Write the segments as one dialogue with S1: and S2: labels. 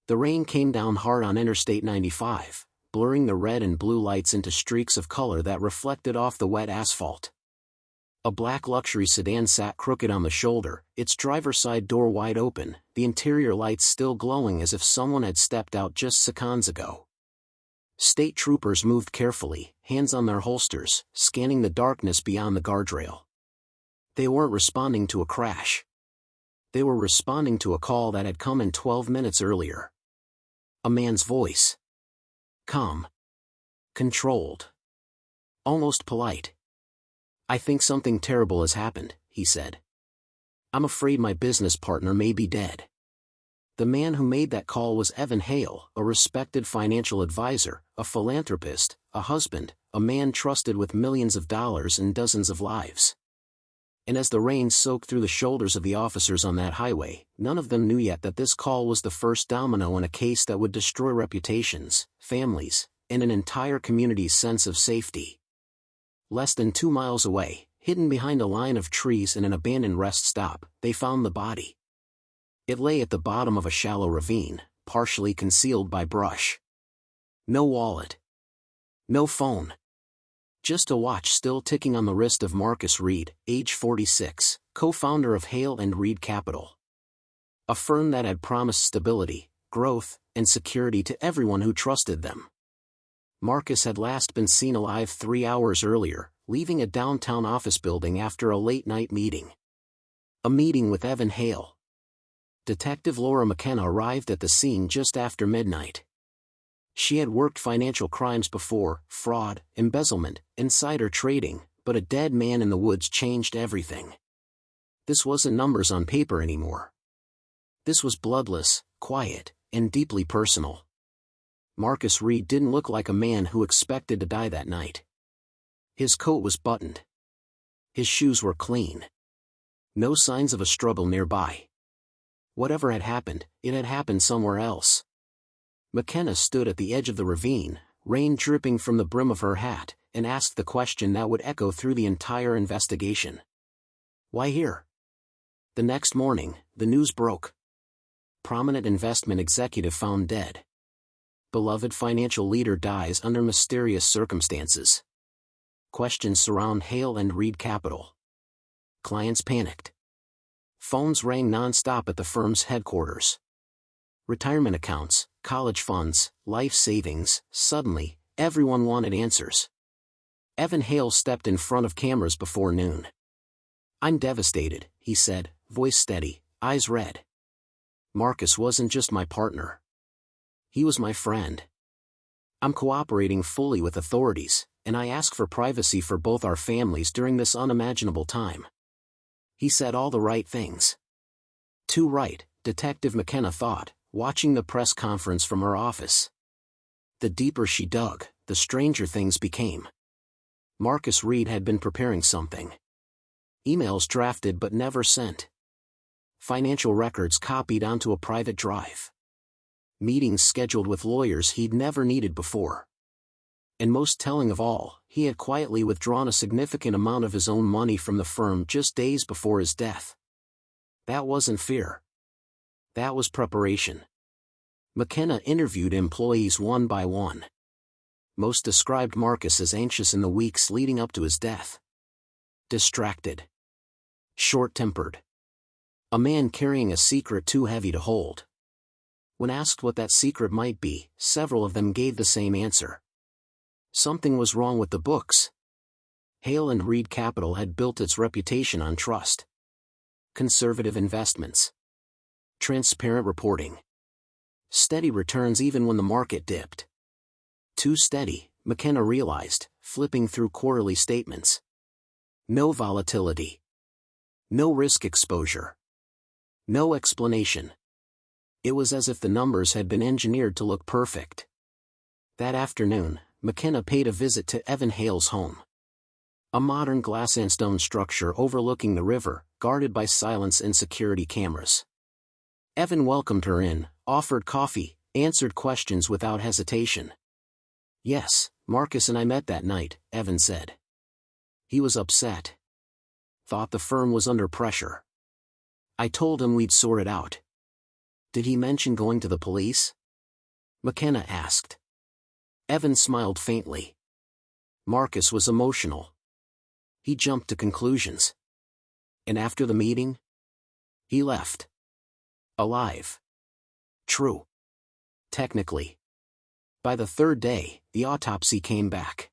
S1: The rain came down hard on Interstate 95, blurring the red and blue lights into streaks of color that reflected off the wet asphalt. A black luxury sedan sat crooked on the shoulder, its driver's side door wide open, the interior lights still glowing as if someone had stepped out just seconds ago. State troopers moved carefully, hands on their holsters, scanning the darkness beyond the guardrail. They weren't responding to a crash. They were responding to a call that had come in 12 minutes earlier. A man's voice. Calm. Controlled. Almost polite. "I think something terrible has happened," he said. "I'm afraid my business partner may be dead." The man who made that call was Evan Hale, a respected financial advisor, a philanthropist, a husband, a man trusted with millions of dollars and dozens of lives. And as the rain soaked through the shoulders of the officers on that highway, none of them knew yet that this call was the first domino in a case that would destroy reputations, families, and an entire community's sense of safety. Less than 2 miles away, hidden behind a line of trees in an abandoned rest stop, they found the body. It lay at the bottom of a shallow ravine, partially concealed by brush. No wallet. No phone. Just a watch still ticking on the wrist of Marcus Reed, age 46, co-founder of Hale and Reed Capital. A firm that had promised stability, growth, and security to everyone who trusted them. Marcus had last been seen alive 3 hours earlier, leaving a downtown office building after a late-night meeting. A meeting with Evan Hale. Detective Laura McKenna arrived at the scene just after midnight. She had worked financial crimes before, fraud, embezzlement, insider trading, but a dead man in the woods changed everything. This wasn't numbers on paper anymore. This was bloodless, quiet, and deeply personal. Marcus Reed didn't look like a man who expected to die that night. His coat was buttoned. His shoes were clean. No signs of a struggle nearby. Whatever had happened, it had happened somewhere else. McKenna stood at the edge of the ravine, rain dripping from the brim of her hat, and asked the question that would echo through the entire investigation. Why here? The next morning, the news broke. Prominent investment executive found dead. Beloved financial leader dies under mysterious circumstances. Questions surround Hale and Reed Capital. Clients panicked. Phones rang non-stop at the firm's headquarters. Retirement accounts, college funds, life savings, suddenly, everyone wanted answers. Evan Hale stepped in front of cameras before noon. "I'm devastated," he said, voice steady, eyes red. "Marcus wasn't just my partner. He was my friend. I'm cooperating fully with authorities, and I ask for privacy for both our families during this unimaginable time." He said all the right things. Too right, Detective McKenna thought, watching the press conference from her office. The deeper she dug, the stranger things became. Marcus Reed had been preparing something. Emails drafted but never sent. Financial records copied onto a private drive. Meetings scheduled with lawyers he'd never needed before. And most telling of all, he had quietly withdrawn a significant amount of his own money from the firm just days before his death. That wasn't fear. That was preparation. McKenna interviewed employees one by one. Most described Marcus as anxious in the weeks leading up to his death. Distracted. Short-tempered. A man carrying a secret too heavy to hold. When asked what that secret might be, several of them gave the same answer. Something was wrong with the books. Hale and Reed Capital had built its reputation on trust. Conservative investments. Transparent reporting. Steady returns even when the market dipped. Too steady, McKenna realized, flipping through quarterly statements. No volatility. No risk exposure. No explanation. It was as if the numbers had been engineered to look perfect. That afternoon, McKenna paid a visit to Evan Hale's home. A modern glass and stone structure overlooking the river, guarded by silence and security cameras. Evan welcomed her in, offered coffee, answered questions without hesitation. "Yes, Marcus and I met that night," Evan said. He was upset. Thought the firm was under pressure. "I told him we'd sort it out." Did he mention going to the police? McKenna asked. Evan smiled faintly. Marcus was emotional. He jumped to conclusions. And after the meeting? He left. Alive. True. Technically. By the third day, the autopsy came back.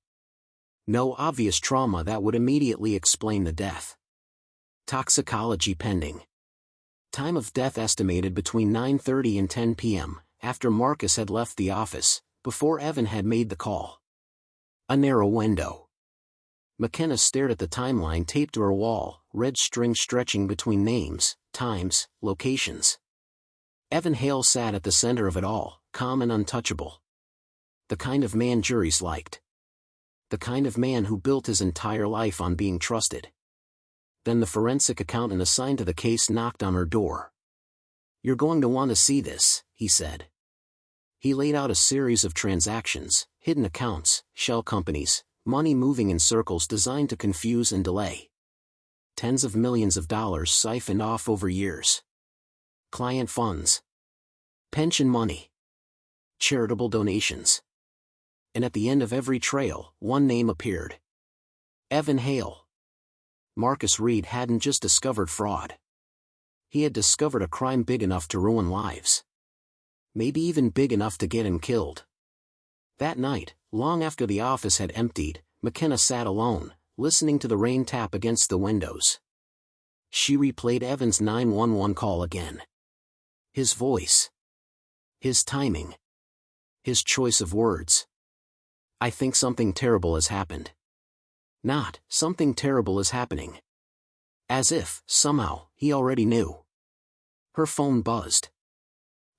S1: No obvious trauma that would immediately explain the death. Toxicology pending. Time of death estimated between 9:30 and 10 p.m., after Marcus had left the office, before Evan had made the call. A narrow window. McKenna stared at the timeline taped to her wall, red string stretching between names, times, locations. Evan Hale sat at the center of it all, calm and untouchable. The kind of man juries liked. The kind of man who built his entire life on being trusted. Then the forensic accountant assigned to the case knocked on her door. "You're going to want to see this," he said. He laid out a series of transactions, hidden accounts, shell companies, money moving in circles designed to confuse and delay. Tens of millions of dollars siphoned off over years. Client funds. Pension money. Charitable donations. And at the end of every trail, one name appeared. Evan Hale. Marcus Reed hadn't just discovered fraud. He had discovered a crime big enough to ruin lives. Maybe even big enough to get him killed. That night, long after the office had emptied, McKenna sat alone, listening to the rain tap against the windows. She replayed Evan's 911 call again. His voice. His timing. His choice of words. "I think something terrible has happened." Not, "something terrible is happening." As if, somehow, he already knew. Her phone buzzed.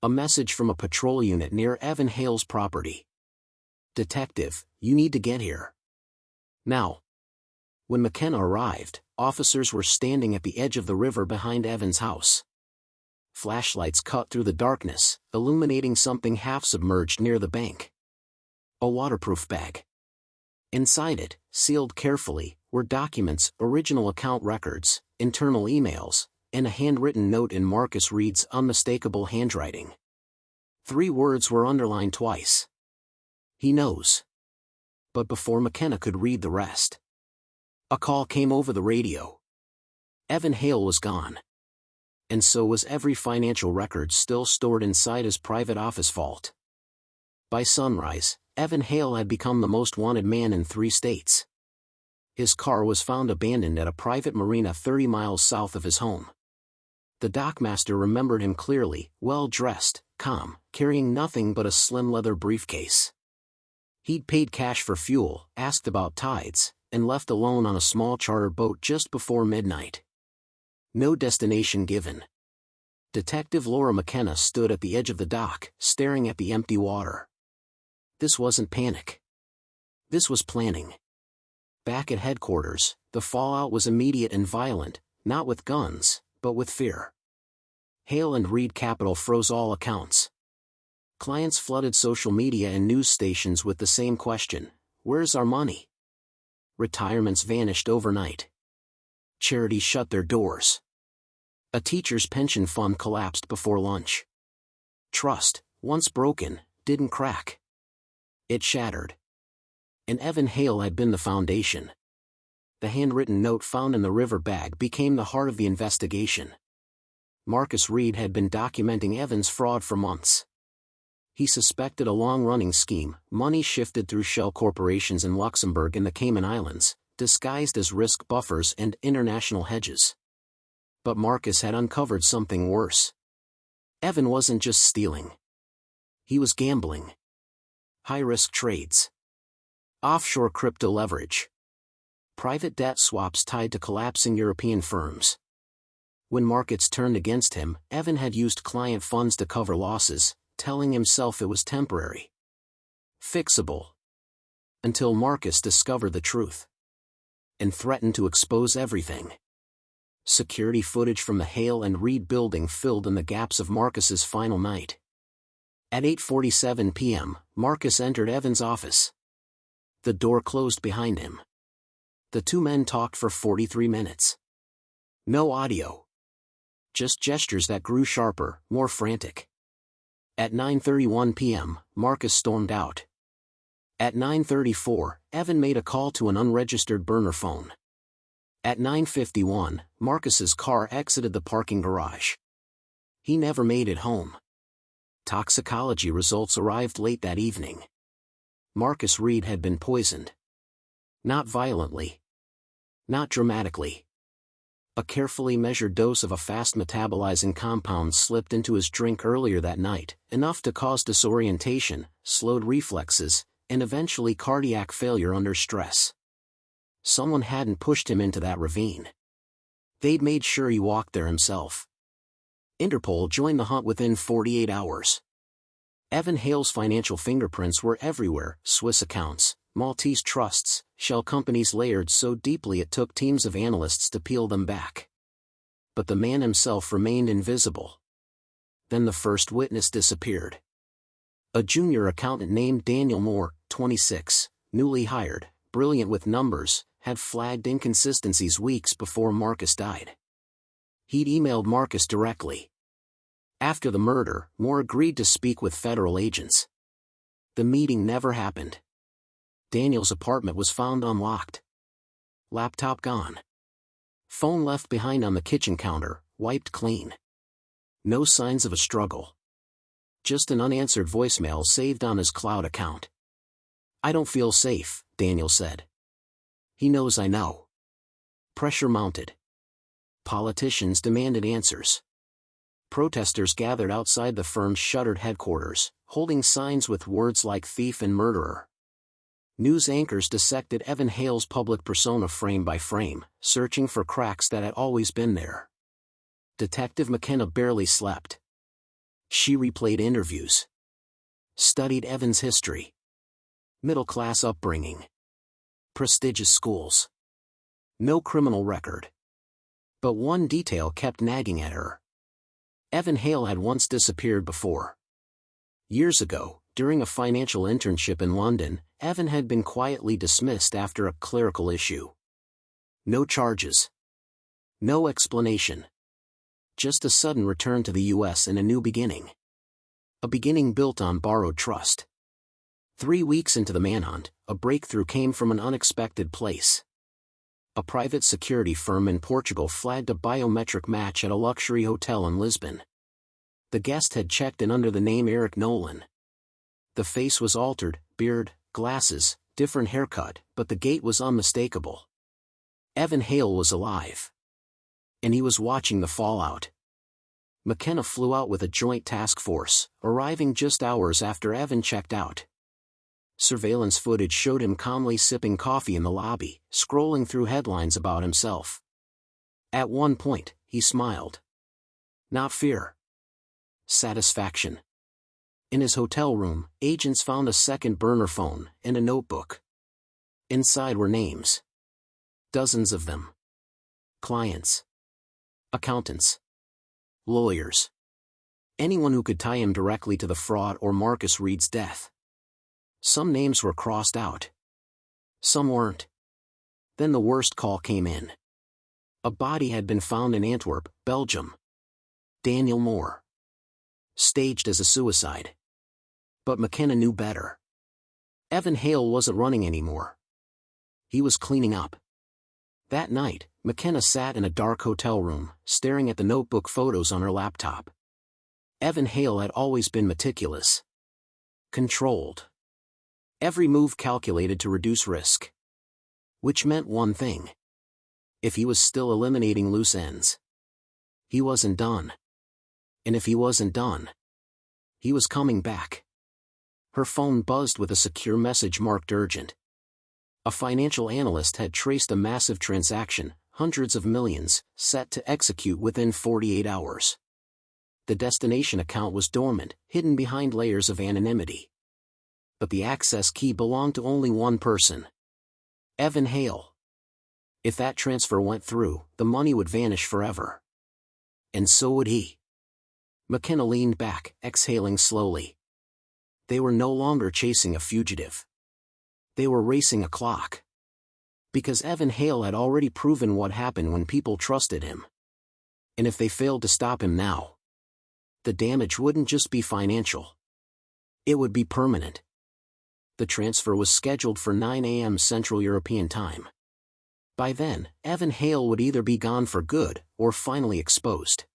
S1: A message from a patrol unit near Evan Hale's property. "Detective, you need to get here. Now." When McKenna arrived, officers were standing at the edge of the river behind Evan's house. Flashlights cut through the darkness, illuminating something half-submerged near the bank. A waterproof bag. Inside it, sealed carefully, were documents, original account records, internal emails, and a handwritten note in Marcus Reed's unmistakable handwriting. 3 words were underlined twice. "He knows." But before McKenna could read the rest, a call came over the radio. Evan Hale was gone. And so was every financial record still stored inside his private office vault. By sunrise, Evan Hale had become the most wanted man in 3 states. His car was found abandoned at a private marina 30 miles south of his home. The dockmaster remembered him clearly, well-dressed, calm, carrying nothing but a slim leather briefcase. He'd paid cash for fuel, asked about tides, and left alone on a small charter boat just before midnight. No destination given. Detective Laura McKenna stood at the edge of the dock, staring at the empty water. This wasn't panic. This was planning. Back at headquarters, the fallout was immediate and violent, not with guns, but with fear. Hale and Reed Capital froze all accounts. Clients flooded social media and news stations with the same question: "Where's our money?" Retirements vanished overnight. Charities shut their doors. A teacher's pension fund collapsed before lunch. Trust, once broken, didn't crack. It shattered. And Evan Hale had been the foundation. The handwritten note found in the river bag became the heart of the investigation. Marcus Reed had been documenting Evan's fraud for months. He suspected a long-running scheme, money shifted through shell corporations in Luxembourg and the Cayman Islands, disguised as risk buffers and international hedges. But Marcus had uncovered something worse. Evan wasn't just stealing. He was gambling. High-risk trades. Offshore crypto leverage. Private debt swaps tied to collapsing European firms. When markets turned against him, Evan had used client funds to cover losses, telling himself it was temporary. Fixable. Until Marcus discovered the truth. And threatened to expose everything. Security footage from the Hale and Reed building filled in the gaps of Marcus's final night. At 8:47 p.m., Marcus entered Evan's office. The door closed behind him. The 2 men talked for 43 minutes. No audio. Just gestures that grew sharper, more frantic. At 9:31 p.m., Marcus stormed out. At 9:34, Evan made a call to an unregistered burner phone. At 9:51, Marcus's car exited the parking garage. He never made it home. Toxicology results arrived late that evening. Marcus Reed had been poisoned. Not violently. Not dramatically. A carefully measured dose of a fast-metabolizing compound slipped into his drink earlier that night, enough to cause disorientation, slowed reflexes, and eventually cardiac failure under stress. Someone hadn't pushed him into that ravine. They'd made sure he walked there himself. Interpol joined the hunt within 48 hours. Evan Hale's financial fingerprints were everywhere: Swiss accounts, Maltese trusts, shell companies layered so deeply it took teams of analysts to peel them back. But the man himself remained invisible. Then the first witness disappeared. A junior accountant named Daniel Moore, 26, newly hired, brilliant with numbers, had flagged inconsistencies weeks before Marcus died. He'd emailed Marcus directly. After the murder, Moore agreed to speak with federal agents. The meeting never happened. Daniel's apartment was found unlocked. Laptop gone. Phone left behind on the kitchen counter, wiped clean. No signs of a struggle. Just an unanswered voicemail saved on his cloud account. "I don't feel safe," Daniel said. "He knows I know." Pressure mounted. Politicians demanded answers. Protesters gathered outside the firm's shuttered headquarters, holding signs with words like thief and murderer. News anchors dissected Evan Hale's public persona frame by frame, searching for cracks that had always been there. Detective McKenna barely slept. She replayed interviews. Studied Evan's history. Middle-class upbringing. Prestigious schools. No criminal record. But one detail kept nagging at her. Evan Hale had once disappeared before. Years ago, during a financial internship in London, Evan had been quietly dismissed after a clerical issue. No charges. No explanation. Just a sudden return to the US and a new beginning. A beginning built on borrowed trust. 3 weeks into the manhunt, a breakthrough came from an unexpected place. A private security firm in Portugal flagged a biometric match at a luxury hotel in Lisbon. The guest had checked in under the name Eric Nolan. The face was altered, beard, glasses, different haircut, but the gait was unmistakable. Evan Hale was alive. And he was watching the fallout. McKenna flew out with a joint task force, arriving just hours after Evan checked out. Surveillance footage showed him calmly sipping coffee in the lobby, scrolling through headlines about himself. At one point, he smiled. Not fear. Satisfaction. In his hotel room, agents found a second burner phone and a notebook. Inside were names. Dozens of them. Clients. Accountants. Lawyers. Anyone who could tie him directly to the fraud or Marcus Reed's death. Some names were crossed out. Some weren't. Then the worst call came in. A body had been found in Antwerp, Belgium. Daniel Moore. Staged as a suicide. But McKenna knew better. Evan Hale wasn't running anymore. He was cleaning up. That night, McKenna sat in a dark hotel room, staring at the notebook photos on her laptop. Evan Hale had always been meticulous. Controlled. Every move calculated to reduce risk. Which meant one thing. If he was still eliminating loose ends, he wasn't done. And if he wasn't done, he was coming back. Her phone buzzed with a secure message marked urgent. A financial analyst had traced a massive transaction, hundreds of millions, set to execute within 48 hours. The destination account was dormant, hidden behind layers of anonymity. But the access key belonged to only one person. Evan Hale. If that transfer went through, the money would vanish forever. And so would he. McKenna leaned back, exhaling slowly. They were no longer chasing a fugitive. They were racing a clock. Because Evan Hale had already proven what happened when people trusted him. And if they failed to stop him now, The damage wouldn't just be financial. It would be permanent. The transfer was scheduled for 9 a.m. Central European Time. By then, Evan Hale would either be gone for good, or finally exposed.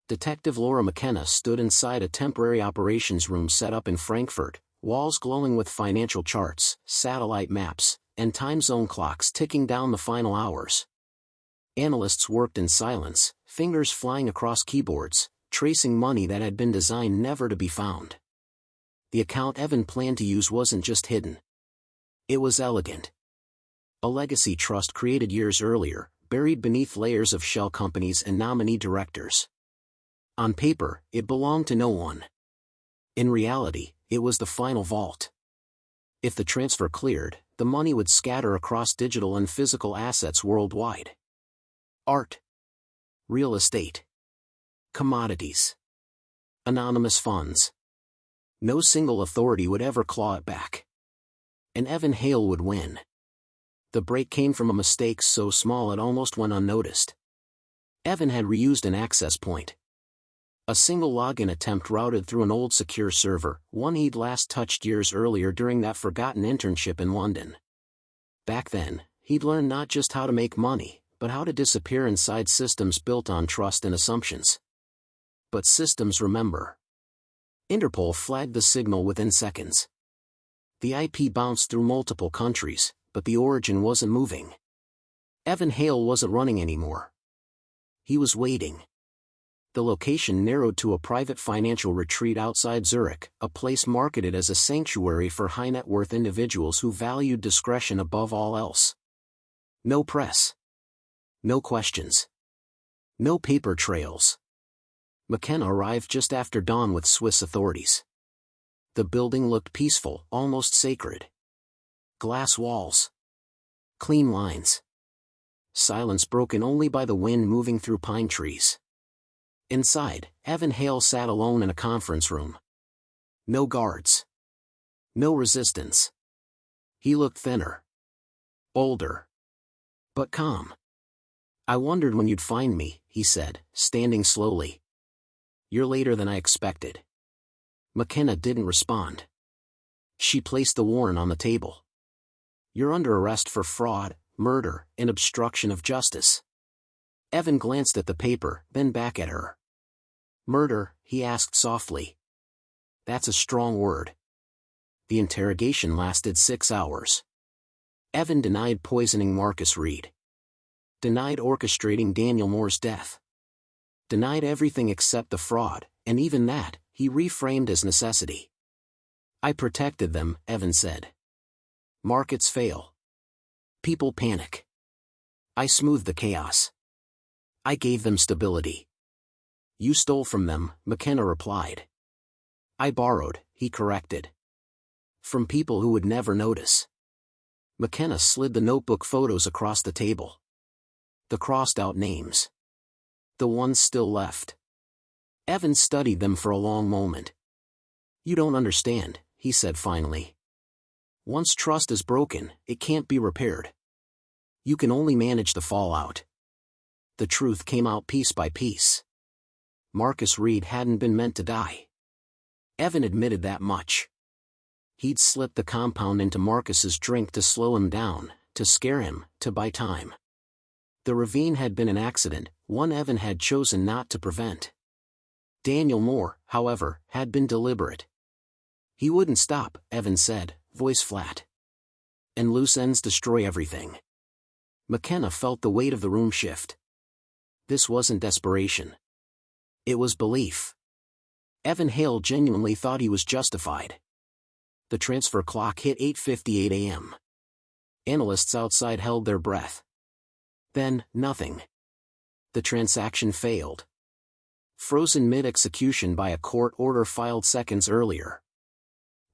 S1: Detective Laura McKenna stood inside a temporary operations room set up in Frankfurt, walls glowing with financial charts, satellite maps, and time zone clocks ticking down the final hours. Analysts worked in silence, fingers flying across keyboards, tracing money that had been designed never to be found. The account Evan planned to use wasn't just hidden. It was elegant. A legacy trust created years earlier, buried beneath layers of shell companies and nominee directors. On paper, it belonged to no one. In reality, it was the final vault. If the transfer cleared, the money would scatter across digital and physical assets worldwide. Art. Real estate. Commodities. Anonymous funds. No single authority would ever claw it back. And Evan Hale would win. The break came from a mistake so small it almost went unnoticed. Evan had reused an access point. A single login attempt routed through an old secure server, one he'd last touched years earlier during that forgotten internship in London. Back then, he'd learned not just how to make money, but how to disappear inside systems built on trust and assumptions. But systems remember. Interpol flagged the signal within seconds. The IP bounced through multiple countries, but the origin wasn't moving. Evan Hale wasn't running anymore. He was waiting. The location narrowed to a private financial retreat outside Zurich, a place marketed as a sanctuary for high-net-worth individuals who valued discretion above all else. No press. No questions. No paper trails. McKenna arrived just after dawn with Swiss authorities. The building looked peaceful, almost sacred. Glass walls. Clean lines. Silence broken only by the wind moving through pine trees. Inside, Evan Hale sat alone in a conference room. No guards. No resistance. He looked thinner. Older. But calm. "I wondered when you'd find me," he said, standing slowly. "You're later than I expected." McKenna didn't respond. She placed the warrant on the table. "You're under arrest for fraud, murder, and obstruction of justice." Evan glanced at the paper, then back at her. "Murder?" he asked softly. "That's a strong word." The interrogation lasted 6 hours. Evan denied poisoning Marcus Reed. Denied orchestrating Daniel Moore's death. Denied everything except the fraud, and even that, he reframed as necessity. "I protected them," Evan said. "Markets fail. People panic. I smoothed the chaos. I gave them stability." "You stole from them," McKenna replied. "I borrowed," he corrected. "From people who would never notice." McKenna slid the notebook photos across the table. The crossed-out names. The ones still left. Evan studied them for a long moment. "You don't understand," he said finally. "Once trust is broken, it can't be repaired. You can only manage the fallout." The truth came out piece by piece. Marcus Reed hadn't been meant to die. Evan admitted that much. He'd slipped the compound into Marcus's drink to slow him down, to scare him, to buy time. The ravine had been an accident, one Evan had chosen not to prevent. Daniel Moore, however, had been deliberate. "He wouldn't stop," Evan said, voice flat. "And loose ends destroy everything." McKenna felt the weight of the room shift. This wasn't desperation. It was belief. Evan Hale genuinely thought he was justified. The transfer clock hit 8:58 a.m. Analysts outside held their breath. Then, nothing. The transaction failed. Frozen mid-execution by a court order filed seconds earlier.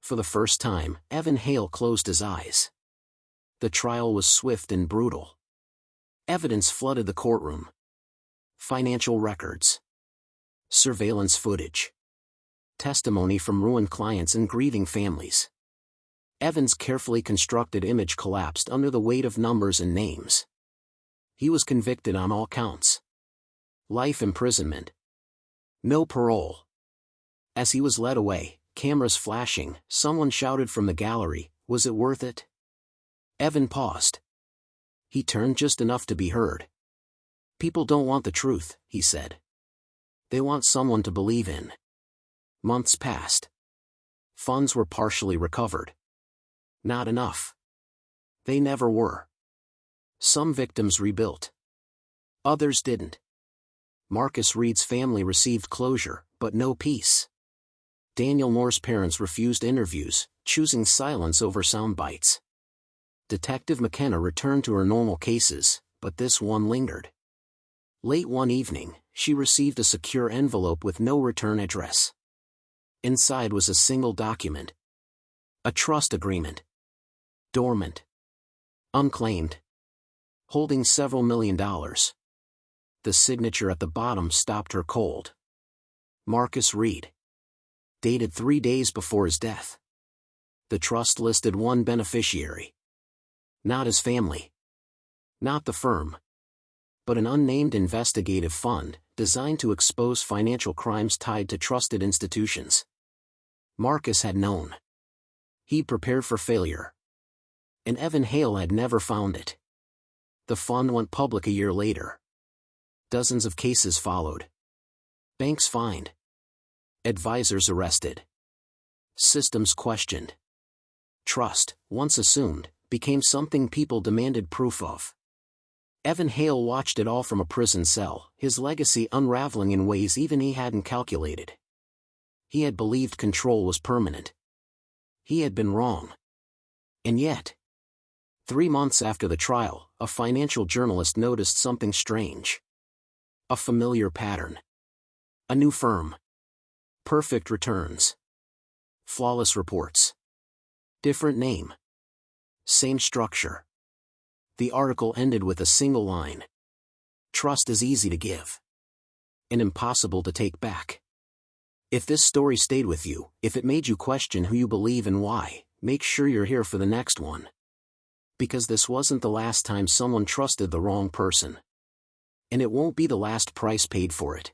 S1: For the first time, Evan Hale closed his eyes. The trial was swift and brutal. Evidence flooded the courtroom. Financial records. Surveillance footage. Testimony from ruined clients and grieving families. Evan's carefully constructed image collapsed under the weight of numbers and names. He was convicted on all counts. Life imprisonment. No parole. As he was led away, cameras flashing, someone shouted from the gallery, "Was it worth it?" Evan paused. He turned just enough to be heard. "People don't want the truth," he said. "They want someone to believe in." Months passed. Funds were partially recovered. Not enough. They never were. Some victims rebuilt. Others didn't. Marcus Reed's family received closure, but no peace. Daniel Moore's parents refused interviews, choosing silence over sound bites. Detective McKenna returned to her normal cases, but this one lingered. Late one evening, she received a secure envelope with no return address. Inside was a single document. A trust agreement. Dormant. Unclaimed. Holding several $1,000,000. The signature at the bottom stopped her cold. Marcus Reed. Dated 3 days before his death. The trust listed one beneficiary. Not his family. Not the firm. But an unnamed investigative fund, designed to expose financial crimes tied to trusted institutions. Marcus had known. He prepared for failure. And Evan Hale had never found it. The fund went public a year later. Dozens of cases followed. Banks fined. Advisors arrested. Systems questioned. Trust, once assumed, became something people demanded proof of. Evan Hale watched it all from a prison cell, his legacy unraveling in ways even he hadn't calculated. He had believed control was permanent. He had been wrong. And yet, 3 months after the trial, a financial journalist noticed something strange. A familiar pattern. A new firm. Perfect returns. Flawless reports. Different name. Same structure. The article ended with a single line. Trust is easy to give. And impossible to take back. If this story stayed with you, if it made you question who you believe and why, make sure you're here for the next one. Because this wasn't the last time someone trusted the wrong person. And it won't be the last price paid for it.